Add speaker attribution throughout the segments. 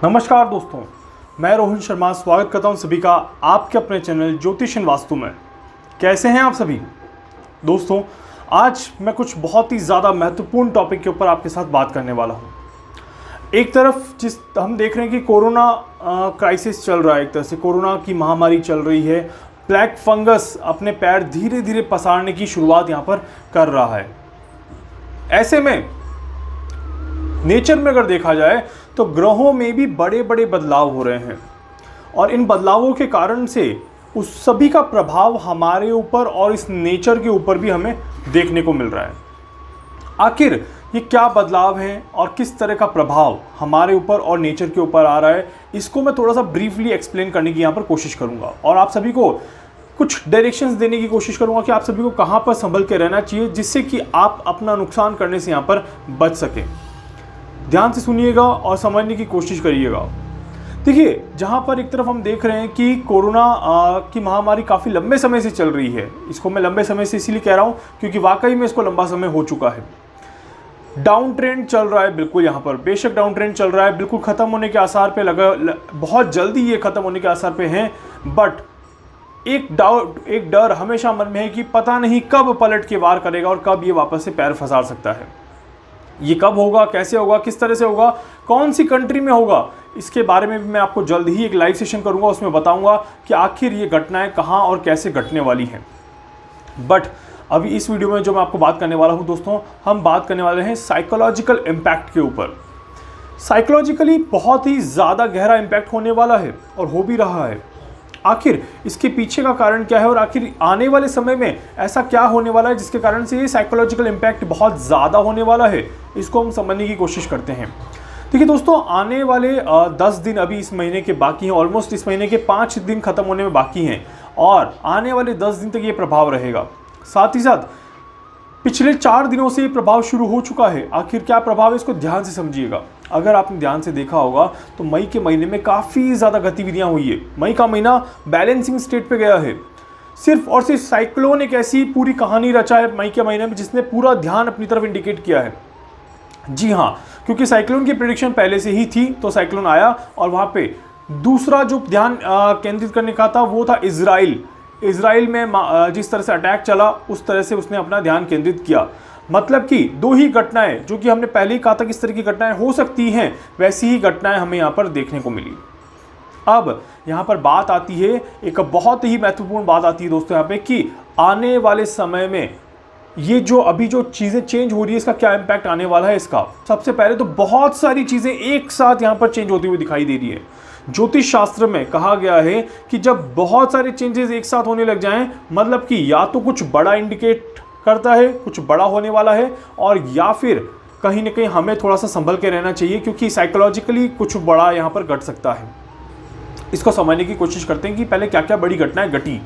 Speaker 1: नमस्कार दोस्तों, मैं रोहित शर्मा स्वागत करता हूं सभी का आपके अपने चैनल ज्योतिष एंड वास्तु में। कैसे हैं आप सभी दोस्तों? आज मैं कुछ बहुत ही ज़्यादा महत्वपूर्ण टॉपिक के ऊपर आपके साथ बात करने वाला हूं। एक तरफ जिस हम देख रहे हैं कि कोरोना क्राइसिस चल रहा है, एक तरह से कोरोना की महामारी चल रही है। ब्लैक फंगस अपने पैर धीरे धीरे पसारने की शुरुआत यहाँ पर कर रहा है। ऐसे में नेचर में अगर देखा जाए तो ग्रहों में भी बड़े बड़े बदलाव हो रहे हैं और इन बदलावों के कारण से उस सभी का प्रभाव हमारे ऊपर और इस नेचर के ऊपर भी हमें देखने को मिल रहा है। आखिर ये क्या बदलाव हैं और किस तरह का प्रभाव हमारे ऊपर और नेचर के ऊपर आ रहा है, इसको मैं थोड़ा सा ब्रीफली एक्सप्लेन करने की यहाँ पर कोशिश करूँगा और आप सभी को कुछ डायरेक्शंस देने की कोशिश करूँगा कि आप सभी को कहाँ पर संभल के रहना चाहिए, जिससे कि आप अपना नुकसान करने से यहाँ पर बच सकें। ध्यान से सुनिएगा और समझने की कोशिश करिएगा। देखिए, जहाँ पर एक तरफ हम देख रहे हैं कि कोरोना की महामारी काफ़ी लंबे समय से चल रही है। इसको मैं लंबे समय से इसीलिए कह रहा हूँ क्योंकि वाकई में इसको लंबा समय हो चुका है। डाउन ट्रेंड चल रहा है, बिल्कुल यहाँ पर बेशक डाउन ट्रेंड चल रहा है, बिल्कुल ख़त्म होने के आसार पे बहुत जल्दी ये ख़त्म होने के आसार पे हैं। बट एक डर हमेशा मन में है कि पता नहीं कब पलट के वार करेगा और कब ये वापस से पैर फंसा सकता है। ये कब होगा, कैसे होगा, किस तरह से होगा, कौन सी कंट्री में होगा, इसके बारे में भी मैं आपको जल्द ही एक लाइव सेशन करूंगा। उसमें बताऊंगा कि आखिर ये घटनाएं कहां और कैसे घटने वाली हैं। बट अभी इस वीडियो में जो मैं आपको बात करने वाला हूं दोस्तों, हम बात करने वाले हैं साइकोलॉजिकल इम्पैक्ट के ऊपर। साइकोलॉजिकली बहुत ही ज़्यादा गहरा इम्पैक्ट होने वाला है और हो भी रहा है। आखिर इसके पीछे का कारण क्या है और आखिर आने वाले समय में ऐसा क्या होने वाला है जिसके कारण से ये साइकोलॉजिकल इम्पैक्ट बहुत ज़्यादा होने वाला है, इसको हम समझने की कोशिश करते हैं। देखिए दोस्तों, आने वाले 10 दिन अभी इस महीने के बाकी हैं। ऑलमोस्ट इस महीने के 5 दिन खत्म होने में बाकी हैं और आने वाले 10 दिन तक ये प्रभाव रहेगा। साथ ही साथ पिछले 4 दिनों से ये प्रभाव शुरू हो चुका है। आखिर क्या प्रभाव है, इसको ध्यान से समझिएगा। अगर आपने ध्यान से देखा होगा तो मई के महीने में काफ़ी ज़्यादा गतिविधियां हुई है। मई का महीना बैलेंसिंग स्टेट पे गया है। सिर्फ और सिर्फ साइक्लोन एक ऐसी पूरी कहानी रचा है मई के महीने में जिसने पूरा ध्यान अपनी तरफ इंडिकेट किया है। जी हाँ, क्योंकि साइक्लोन की प्रेडिक्शन पहले से ही थी तो साइक्लोन आया और वहाँ पे दूसरा जो ध्यान केंद्रित करने का था वो था इजराइल में जिस तरह से अटैक चला उस तरह से उसने अपना ध्यान केंद्रित किया। मतलब कि 2 ही घटनाएं, जो कि हमने पहले ही कहा था कि इस तरह की घटनाएं हो सकती हैं, वैसी ही घटनाएं हमें यहाँ पर देखने को मिली। अब यहाँ पर बात आती है, एक बहुत ही महत्वपूर्ण बात आती है दोस्तों यहाँ पे कि आने वाले समय में ये जो अभी जो चीज़ें चेंज हो रही है इसका क्या इम्पैक्ट आने वाला है। इसका सबसे पहले तो बहुत सारी चीज़ें एक साथ यहाँ पर चेंज होती हुई दिखाई दे रही है। ज्योतिष शास्त्र में कहा गया है कि जब बहुत सारे चेंजेस एक साथ होने लग जाएं, मतलब कि या तो कुछ बड़ा इंडिकेट करता है, कुछ बड़ा होने वाला है, और या फिर कहीं ना कहीं हमें थोड़ा सा संभल के रहना चाहिए क्योंकि साइकोलॉजिकली कुछ बड़ा यहाँ पर घट सकता है। इसको समझने की कोशिश करते हैं कि पहले क्या क्या बड़ी घटनाएं घटी।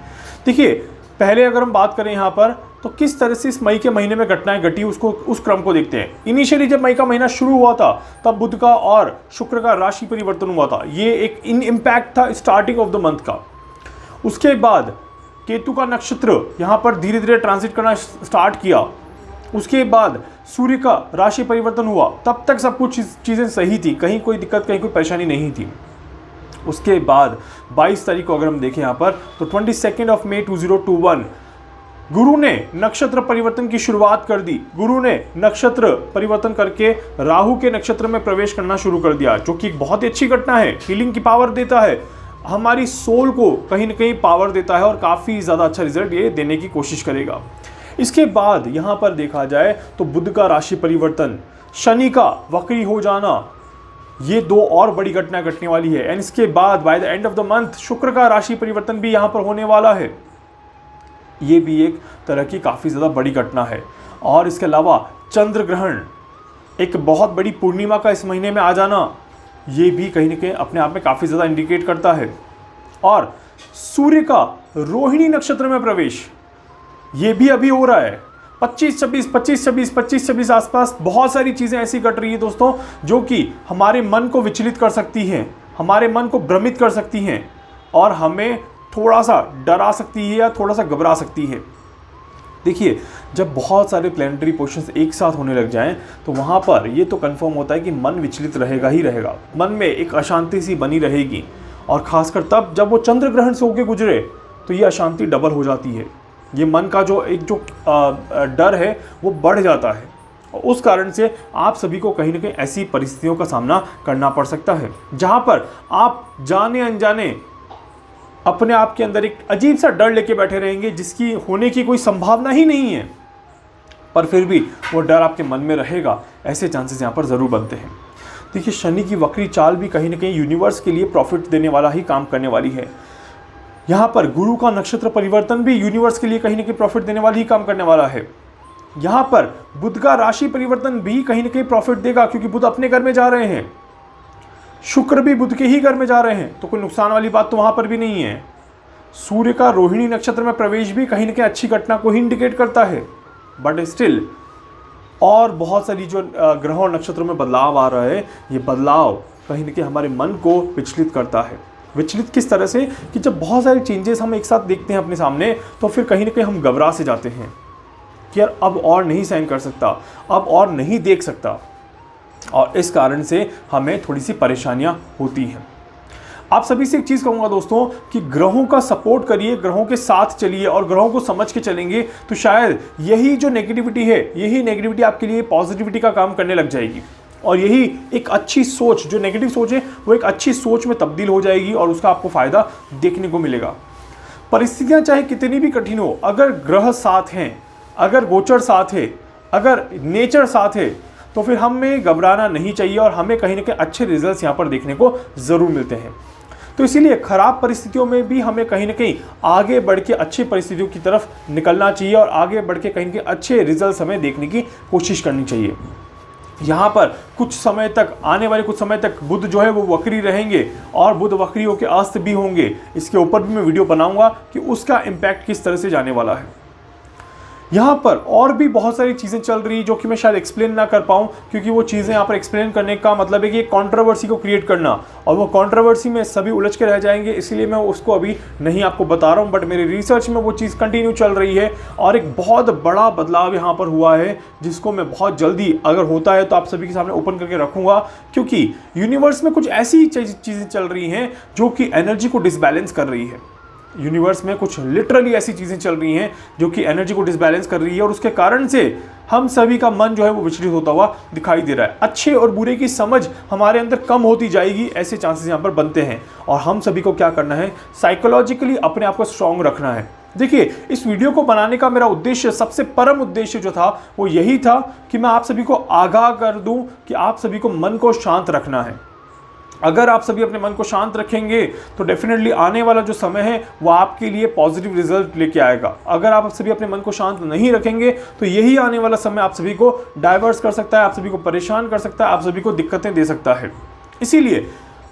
Speaker 1: देखिए, पहले अगर हम बात करें यहाँ पर तो किस तरह से इस मई के महीने में घटनाएं घटी उस क्रम को देखते हैं। इनिशियली जब मई का महीना शुरू हुआ था तब बुध का और शुक्र का राशि परिवर्तन हुआ था। ये एक इम्पैक्ट था स्टार्टिंग ऑफ द मंथ का। उसके बाद केतु का नक्षत्र यहाँ पर धीरे धीरे ट्रांजिट करना स्टार्ट किया। उसके बाद सूर्य का राशि परिवर्तन हुआ। तब तक सब कुछ चीज़ें सही थी, कहीं कोई दिक्कत, कहीं कोई परेशानी नहीं थी। उसके बाद 22 तारीख को अगर हम देखें यहाँ पर तो 22 ऑफ मई 2021 गुरु ने नक्षत्र परिवर्तन की शुरुआत कर दी। गुरु ने नक्षत्र परिवर्तन करके राहु के नक्षत्र में प्रवेश करना शुरू कर दिया, जो कि एक बहुत ही अच्छी घटना है। हीलिंग की पावर देता है, हमारी सोल को कहीं ना कहीं पावर देता है और काफ़ी ज़्यादा अच्छा रिजल्ट ये देने की कोशिश करेगा। इसके बाद यहाँ पर देखा जाए तो बुध का राशि परिवर्तन, शनि का वक्री हो जाना, ये 2 और बड़ी घटना घटने वाली है। एंड इसके बाद by the end of the month शुक्र का राशि परिवर्तन भी यहाँ पर होने वाला है। ये भी एक तरह की काफ़ी ज़्यादा बड़ी घटना है। और इसके अलावा चंद्र ग्रहण, एक बहुत बड़ी पूर्णिमा का इस महीने में आ जाना, ये भी कहीं ना कहीं अपने आप में काफ़ी ज़्यादा इंडिकेट करता है। और सूर्य का रोहिणी नक्षत्र में प्रवेश, ये भी अभी हो रहा है। 25-26 आसपास बहुत सारी चीज़ें ऐसी घट रही है दोस्तों जो कि हमारे मन को विचलित कर सकती हैं, हमारे मन को भ्रमित कर सकती हैं और हमें थोड़ा सा डरा सकती है या थोड़ा सा घबरा सकती है। देखिए, जब बहुत सारे प्लैनेटरी पोजीशंस एक साथ होने लग जाएं तो वहाँ पर ये तो कंफर्म होता है कि मन विचलित रहेगा ही रहेगा, मन में एक अशांति सी बनी रहेगी। और ख़ासकर तब जब वो चंद्र ग्रहण से होके गुजरे तो ये अशांति डबल हो जाती है। ये मन का जो डर है वो बढ़ जाता है, और उस कारण से आप सभी को कहीं ना कहीं ऐसी परिस्थितियों का सामना करना पड़ सकता है जहाँ पर आप जाने अनजाने अपने आप के अंदर एक अजीब सा डर लेके बैठे रहेंगे जिसकी होने की कोई संभावना ही नहीं है, पर फिर भी वो डर आपके मन में रहेगा। ऐसे चांसेस यहाँ पर ज़रूर बनते हैं। देखिए, शनि की वक्री चाल भी कहीं ना कहीं यूनिवर्स के लिए प्रॉफिट देने वाला ही काम करने वाली है। यहाँ पर गुरु का नक्षत्र परिवर्तन भी यूनिवर्स के लिए कहीं ना कहीं प्रॉफिट देने वाला ही काम करने वाला है। यहाँ पर बुध का राशि परिवर्तन भी कहीं ना कहीं प्रॉफिट देगा, क्योंकि बुध अपने घर में जा रहे हैं, शुक्र भी बुध के ही घर में जा रहे हैं, तो कोई नुकसान वाली बात तो वहाँ पर भी नहीं है। सूर्य का रोहिणी नक्षत्र में प्रवेश भी कहीं ना कहीं अच्छी घटना को ही इंडिकेट करता है, बट स्टिल और बहुत सारी जो ग्रहों और नक्षत्रों में बदलाव आ रहा है, ये बदलाव कहीं ना कहीं हमारे मन को विचलित करता है। विचलित किस तरह से कि जब बहुत सारे चेंजेस हम एक साथ देखते हैं अपने सामने, तो फिर कहीं ना कहीं हम घबरा से जाते हैं कि यार अब और नहीं सहन कर सकता, अब और नहीं देख सकता, और इस कारण से हमें थोड़ी सी परेशानियां होती हैं। आप सभी से एक चीज़ कहूँगा दोस्तों कि ग्रहों का सपोर्ट करिए, ग्रहों के साथ चलिए और ग्रहों को समझ के चलेंगे तो शायद यही जो नेगेटिविटी है, यही नेगेटिविटी आपके लिए पॉजिटिविटी का काम करने लग जाएगी, और यही एक अच्छी सोच, जो नेगेटिव सोच है वो एक अच्छी सोच में तब्दील हो जाएगी और उसका आपको फ़ायदा देखने को मिलेगा। परिस्थितियाँ चाहे कितनी भी कठिन हो, अगर ग्रह साथ हैं, अगर गोचर साथ है, अगर नेचर साथ है, तो फिर हमें घबराना नहीं चाहिए और हमें कहीं ना कहीं अच्छे रिजल्ट्स यहाँ पर देखने को ज़रूर मिलते हैं। तो इसीलिए ख़राब परिस्थितियों में भी हमें कहीं ना कहीं आगे बढ़ के अच्छी परिस्थितियों की तरफ निकलना चाहिए और आगे बढ़ के कहीं ना कहीं अच्छे रिजल्ट्स हमें देखने की कोशिश करनी चाहिए। यहाँ पर कुछ समय तक, आने वाले कुछ समय तक बुध जो है वो वक्री रहेंगे और बुध वक्री होकर अस्त भी होंगे। इसके ऊपर भी मैं वीडियो बनाऊंगा कि उसका इम्पैक्ट किस तरह से जाने वाला है। यहाँ पर और भी बहुत सारी चीज़ें चल रही जो कि मैं शायद एक्सप्लेन ना कर पाऊँ, क्योंकि वो चीज़ें यहाँ पर एक्सप्लेन करने का मतलब है कि एक कंट्रोवर्सी को क्रिएट करना, और वो कंट्रोवर्सी में सभी उलझ के रह जाएंगे, इसलिए मैं उसको अभी नहीं आपको बता रहा हूँ। बट मेरी रिसर्च में वो चीज़ कंटिन्यू चल रही है और एक बहुत बड़ा बदलाव यहाँ पर हुआ है, जिसको मैं बहुत जल्दी अगर होता है तो आप सभी के सामने ओपन करके रखूँगा, क्योंकि यूनिवर्स में कुछ ऐसी चीज़ें चल रही हैं जो कि एनर्जी को डिसबैलेंस कर रही है। यूनिवर्स में कुछ लिटरली ऐसी चीज़ें चल रही हैं जो कि एनर्जी को डिसबैलेंस कर रही है, और उसके कारण से हम सभी का मन जो है वो विचलित होता हुआ दिखाई दे रहा है। अच्छे और बुरे की समझ हमारे अंदर कम होती जाएगी, ऐसे चांसेस यहाँ पर बनते हैं। और हम सभी को क्या करना है, साइकोलॉजिकली अपने आप को स्ट्रांग रखना है। देखिए, इस वीडियो को बनाने का मेरा उद्देश्य, सबसे परम उद्देश्य जो था वो यही था कि मैं आप सभी को आगाह कर दूं कि आप सभी को मन को शांत रखना है। अगर आप सभी अपने मन को शांत रखेंगे तो डेफिनेटली आने वाला जो समय है वो आपके लिए पॉजिटिव रिजल्ट लेके आएगा। अगर आप सभी अपने मन को शांत नहीं रखेंगे तो यही आने वाला समय आप सभी को डाइवर्स कर सकता है, आप सभी को परेशान कर सकता है, आप सभी को दिक्कतें दे सकता है। इसीलिए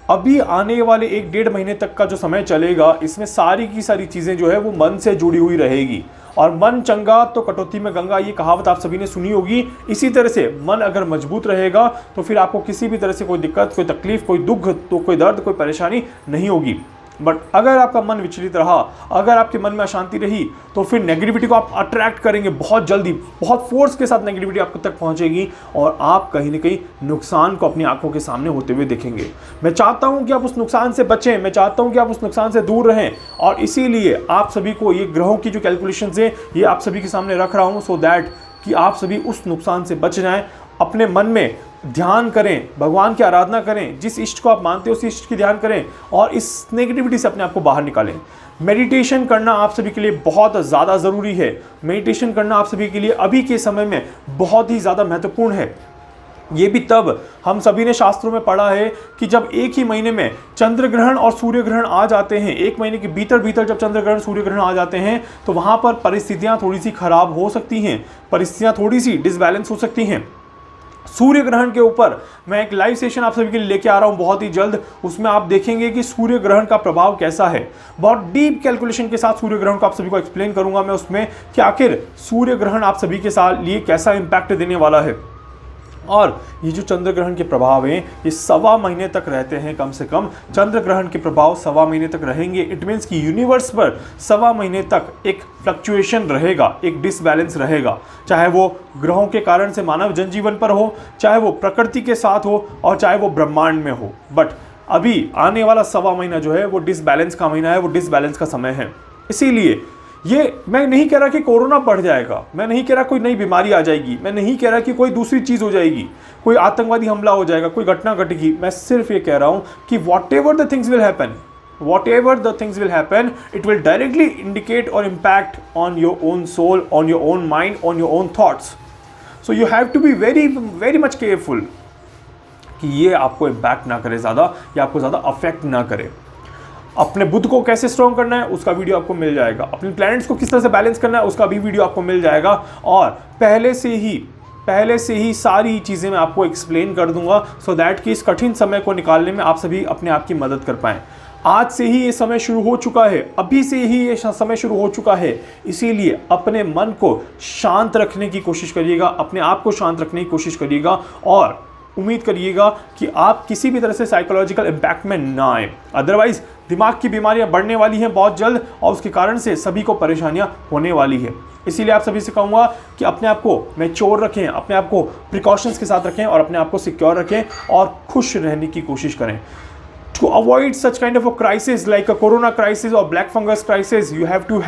Speaker 1: अभी आने वाले 1-1.5 महीने तक का जो समय चलेगा, इसमें सारी की सारी चीज़ें जो है वो मन से जुड़ी हुई रहेगी। और मन चंगा तो कटौती में गंगा, ये कहावत आप सभी ने सुनी होगी। इसी तरह से मन अगर मजबूत रहेगा तो फिर आपको किसी भी तरह से कोई दिक्कत, कोई तकलीफ, कोई दुख, तो कोई दर्द, कोई परेशानी नहीं होगी। बट अगर आपका मन विचलित रहा, अगर आपके मन में अशांति रही, तो फिर नेगेटिविटी को आप अट्रैक्ट करेंगे बहुत जल्दी, बहुत फोर्स के साथ नेगेटिविटी आप तक पहुंचेगी और आप कहीं ना कहीं नुकसान को अपनी आंखों के सामने होते हुए देखेंगे। मैं चाहता हूं कि आप उस नुकसान से बचें, मैं चाहता हूं कि आप उस नुकसान से दूर रहें, और इसीलिए आप सभी को ये ग्रहों की जो कैलकुलेशंस है ये आप सभी के सामने रख रहा हूँ, सो दैट कि आप सभी उस नुकसान से बच जाएं। अपने मन में ध्यान करें, भगवान की आराधना करें, जिस इष्ट को आप मानते हो उस इष्ट की ध्यान करें और इस नेगेटिविटी से अपने आप को बाहर निकालें। मेडिटेशन करना आप सभी के लिए बहुत ज़्यादा ज़रूरी है। मेडिटेशन करना आप सभी के लिए अभी के समय में बहुत ही ज़्यादा महत्वपूर्ण है। ये भी तब, हम सभी ने शास्त्रों में पढ़ा है कि जब एक ही महीने में चंद्र ग्रहण और सूर्य ग्रहण आ जाते हैं, एक महीने के भीतर जब चंद्र ग्रहण सूर्य ग्रहण आ जाते हैं तो वहाँ पर परिस्थितियाँ थोड़ी सी खराब हो सकती हैं, परिस्थितियाँ थोड़ी सी डिसबैलेंस हो सकती हैं। सूर्य ग्रहण के ऊपर मैं एक लाइव सेशन आप सभी के लिए लेके आ रहा हूं बहुत ही जल्द। उसमें आप देखेंगे कि सूर्य ग्रहण का प्रभाव कैसा है। बहुत डीप कैलकुलेशन के साथ सूर्य ग्रहण को आप सभी को एक्सप्लेन करूंगा मैं उसमें कि आखिर सूर्य ग्रहण आप सभी के साथ लिए कैसा इंपैक्ट देने वाला है। और ये जो चंद्र ग्रहण के प्रभाव हैं ये 1.25 महीने तक रहते हैं। कम से कम चंद्र ग्रहण के प्रभाव 1.25 महीने तक रहेंगे। इट मीन्स कि यूनिवर्स पर 1.25 महीने तक एक फ्लक्चुएशन रहेगा, एक डिसबैलेंस रहेगा, चाहे वो ग्रहों के कारण से मानव जनजीवन पर हो, चाहे वो प्रकृति के साथ हो और चाहे वो ब्रह्मांड में हो। बट अभी आने वाला 1.25 महीना जो है वो डिसबैलेंस का महीना है, वो डिसबैलेंस का समय है। इसीलिए ये मैं नहीं कह रहा कि कोरोना बढ़ जाएगा, मैं नहीं कह रहा कोई नई बीमारी आ जाएगी, मैं नहीं कह रहा कि कोई दूसरी चीज़ हो जाएगी, कोई आतंकवादी हमला हो जाएगा, कोई घटना घटेगी। मैं सिर्फ ये कह रहा हूँ कि whatever the things will happen, it will directly indicate or impact on your own soul, on your own mind, on your own thoughts. So you have to be very, very much careful कि ये आपको impact ना करे ज़्यादा या आपको ज़्यादा affect ना करे। अपने बुद्ध को कैसे स्ट्रॉन्ग करना है उसका वीडियो आपको मिल जाएगा, अपने प्लैनेट्स को किस तरह से बैलेंस करना है उसका भी वीडियो आपको मिल जाएगा, और पहले से ही सारी चीज़ें मैं आपको एक्सप्लेन कर दूंगा सो दैट कि इस कठिन समय को निकालने में आप सभी अपने आप की मदद कर पाएँ। आज से ही ये समय शुरू हो चुका है, अभी से ही ये समय शुरू हो चुका है। इसीलिए अपने मन को शांत रखने की कोशिश करिएगा, अपने आप को शांत रखने की कोशिश करिएगा और उम्मीद करिएगा कि आप किसी भी तरह से साइकोलॉजिकल इम्पैक्ट में ना आए। अदरवाइज दिमाग की बीमारियां बढ़ने वाली हैं बहुत जल्द और उसके कारण से सभी को परेशानियां होने वाली है। इसीलिए आप सभी से कहूँगा कि अपने आप को मैच्योर रखें, अपने आप को प्रिकॉशंस के साथ रखें और अपने आप को सिक्योर रखें और खुश रहने की कोशिश करें। To avoid such kind of a crisis like a corona crisis or black fungus crisis, you have to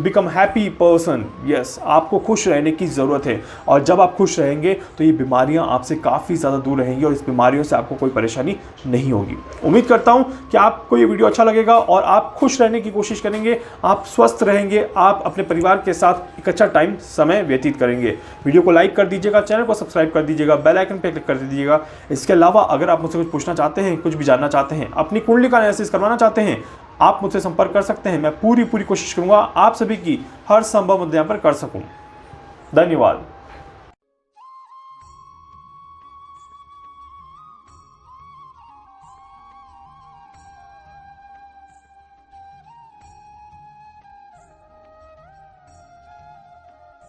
Speaker 1: become happy person. Yes, आपको खुश रहने की ज़रूरत है और जब आप खुश रहेंगे तो ये बीमारियां आपसे काफ़ी ज़्यादा दूर रहेंगी और इस बीमारियों से आपको कोई परेशानी नहीं होगी। उम्मीद करता हूं कि आपको ये वीडियो अच्छा लगेगा और आप खुश रहने की कोशिश करेंगे, आप स्वस्थ रहेंगे, आप अपने परिवार के साथ एक अच्छा समय व्यतीत करेंगे। वीडियो को लाइक कर दीजिएगा, चैनल को सब्सक्राइब कर दीजिएगा, बेल आइकन पर क्लिक कर दीजिएगा। इसके अलावा अगर आप मुझसे कुछ पूछना चाहते हैं, कुछ भी जानना चाहते हैं, अपनी कुंडली का एनालिसिस करवाना चाहते हैं, आप मुझसे संपर्क कर सकते हैं। मैं पूरी कोशिश करूंगा आप सभी की हर संभव मदद यहाँ पर कर सकूं। धन्यवाद।